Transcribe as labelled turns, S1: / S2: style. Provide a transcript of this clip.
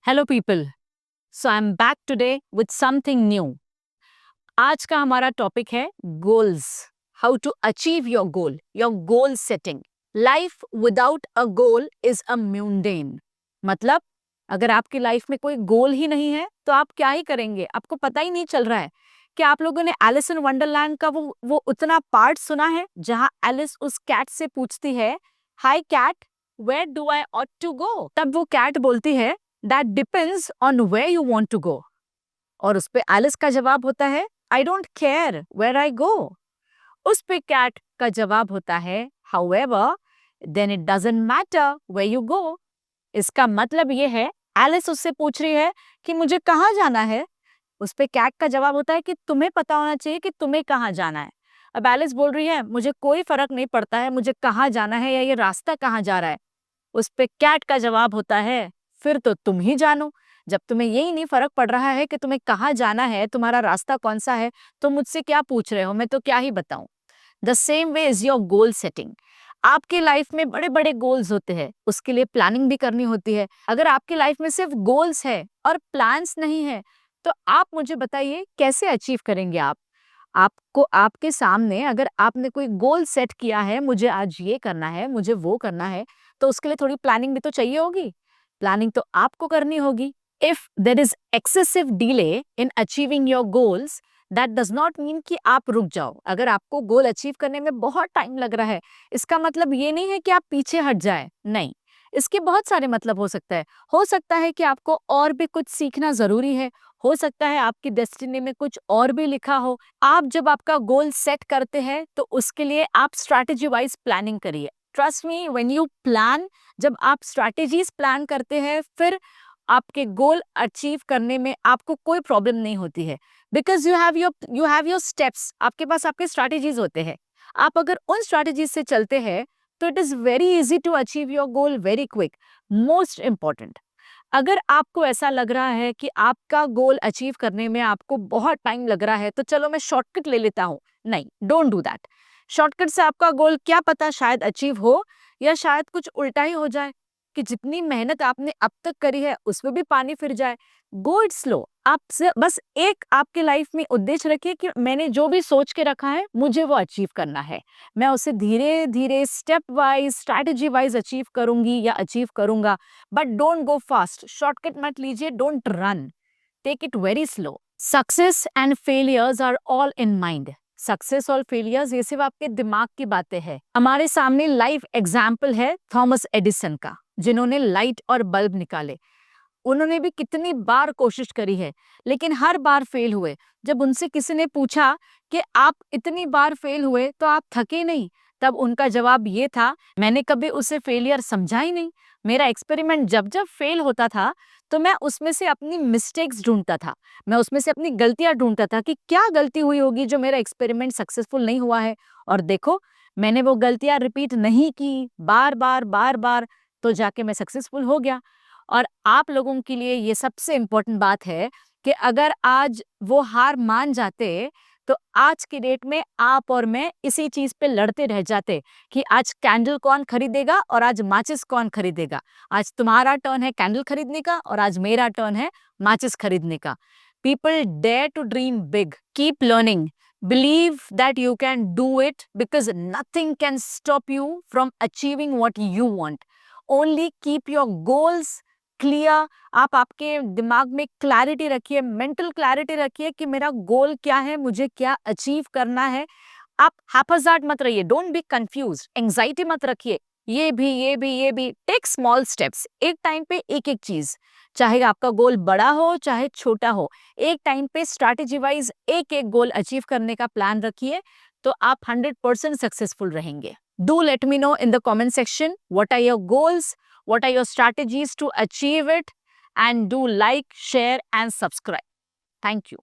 S1: Hello people, so I am back today with something new. आज का हमारा topic है goals, how to achieve your goal setting. Life without a goal is a mundane. मतलब अगर आपकी life में कोई गोल ही नहीं है तो आप क्या ही करेंगे, आपको पता ही नहीं चल रहा है। क्या आप लोगों ने एलिस इन वंडरलैंड का वो उतना पार्ट सुना है जहां एलिस उस कैट से पूछती है, hi cat, where do I ought to go? तब वो कैट बोलती है, that depends on where you want to go. और उस पे एलिस का जवाब होता है, I don't care where I go. उस पे कैट का जवाब होता है, however then it doesn't matter where you go. इसका मतलब ये है, एलिस उससे पूछ रही है कि मुझे कहाँ जाना है। उस पे कैट का जवाब होता है कि तुम्हें पता होना चाहिए कि तुम्हें कहाँ जाना है। अब एलिस बोल रही है, मुझे कोई फर्क नहीं पड़ता है मुझे कहाँ जाना है या ये रास्ता कहाँ जा रहा है। उस पे कैट का जवाब होता है, फिर तो तुम ही जानो। जब तुम्हें यही नहीं फर्क पड़ रहा है कि तुम्हें कहाँ जाना है, तुम्हारा रास्ता कौन सा है, तो मुझसे क्या पूछ रहे हो, मैं तो क्या ही बताऊं। The same way is your goal setting. आपकी लाइफ में बड़े बड़े गोल्स होते हैं, उसके लिए प्लानिंग भी करनी होती है। अगर आपकी लाइफ में सिर्फ गोल्स है और प्लान्स नहीं है, तो आप मुझे बताइए कैसे अचीव करेंगे आप। आपको आपके सामने अगर आपने कोई गोल सेट किया है, मुझे आज ये करना है, मुझे वो करना है, तो उसके लिए थोड़ी प्लानिंग भी तो चाहिए होगी। प्लानिंग तो आपको करनी होगी। If there is excessive delay in achieving your goals, that does not mean कि आप रुक जाओ। अगर आपको गोल अचीव करने में बहुत टाइम लग रहा है, इसका मतलब ये नहीं है कि आप पीछे हट जाए, नहीं। इसके बहुत सारे मतलब हो सकता है कि आपको और भी कुछ सीखना जरूरी है। हो सकता है आपकी डेस्टिनी में कुछ और भी लिखा हो। आप जब आपका गोल सेट करते हैं तो उसके लिए आप स्ट्रैटेजी वाइज प्लानिंग करिए। Trust me, when you plan, जब आप स्ट्रैटेजीज प्लान करते हैं, फिर आपके गोल अचीव करने में आपको कोई प्रॉब्लम नहीं होती है। Because you have your steps, आपके पास आपके स्ट्रैटेजीज होते हैं। आप अगर उन स्ट्रैटेजीज से चलते हैं तो it is very easy to achieve your goal very quick. Most important, अगर आपको ऐसा लग रहा है कि आपका गोल अचीव करने में आपको बहुत टाइम लग रहा है, तो चलो मैं शॉर्टकट ले लेता हूँ, नहीं, डोंट डू दैट। शॉर्टकट से आपका गोल क्या पता शायद अचीव हो या शायद कुछ उल्टा ही हो जाए, कि जितनी मेहनत आपने अब तक करी है उसमें भी पानी फिर जाए। Go it slow. आप बस एक आपके लाइफ में उद्देश्य रखिए कि मैंने जो भी सोच के रखा है मुझे वो अचीव करना है। मैं उसे धीरे धीरे step wise strategy wise achieve करूंगी या अचीव करूंगा। But don't go fast, shortcut मत लीजिए, don't run, take it very slow. Success and failures are all in mind. Success और फेलियर्स ये सिर्फ आपके दिमाग की बातें हैं। हमारे सामने लाइव एग्जाम्पल है थॉमस एडिसन का, जिन्होंने लाइट और बल्ब निकाले। उन्होंने भी कितनी बार कोशिश करी है, लेकिन हर बार फेल हुए। जब उनसे किसी ने पूछा कि आप इतनी बार फेल हुए तो आप थके नहीं, तब उनका जवाब ये था, मैंने कभी उसे फेलियर समझा ही नहीं। मेरा एक्सपेरिमेंट जब जब फेल होता था तो मैं उसमें से अपनी मिस्टेक्स ढूंढता था, मैं उसमें से अपनी गलतियां ढूंढता था कि क्या गलती हुई होगी जो मेरा एक्सपेरिमेंट सक्सेसफुल नहीं हुआ है। और देखो, मैंने वो गलतियां रिपीट नहीं की, बार बार बार बार, तो जाके मैं सक्सेसफुल हो गया। और आप लोगों के लिए ये सबसे इम्पोर्टेंट बात है कि अगर आज वो हार मान जाते तो आज की डेट में आप और मैं इसी चीज पे लड़ते रह जाते कि आज कैंडल कौन खरीदेगा और आज माचिस कौन खरीदेगा। आज तुम्हारा टर्न है कैंडल खरीदने का और आज मेरा टर्न है माचिस खरीदने का। People dare to dream big, keep learning, believe that you can do it because nothing can stop you from achieving what you want. Only keep your goals clear. आप आपके दिमाग में क्लैरिटी रखिए, मेंटल क्लैरिटी रखिए कि मेरा गोल क्या है, मुझे क्या अचीव करना है। आप हैपजार्ड मत रहिए, डोंट बी कंफ्यूज, एंजाइटी मत रखिए। ये भी टेक स्मॉल स्टेप्स, एक टाइम पे एक एक चीज, चाहे आपका गोल बड़ा हो चाहे छोटा हो, एक टाइम पे स्ट्रैटेजी वाइज एक एक गोल अचीव करने का प्लान रखिए, तो आप 100% सक्सेसफुल रहेंगे। Do let me know in the comment section what are your goals, what are your strategies to achieve it, and do like, share and subscribe. Thank you.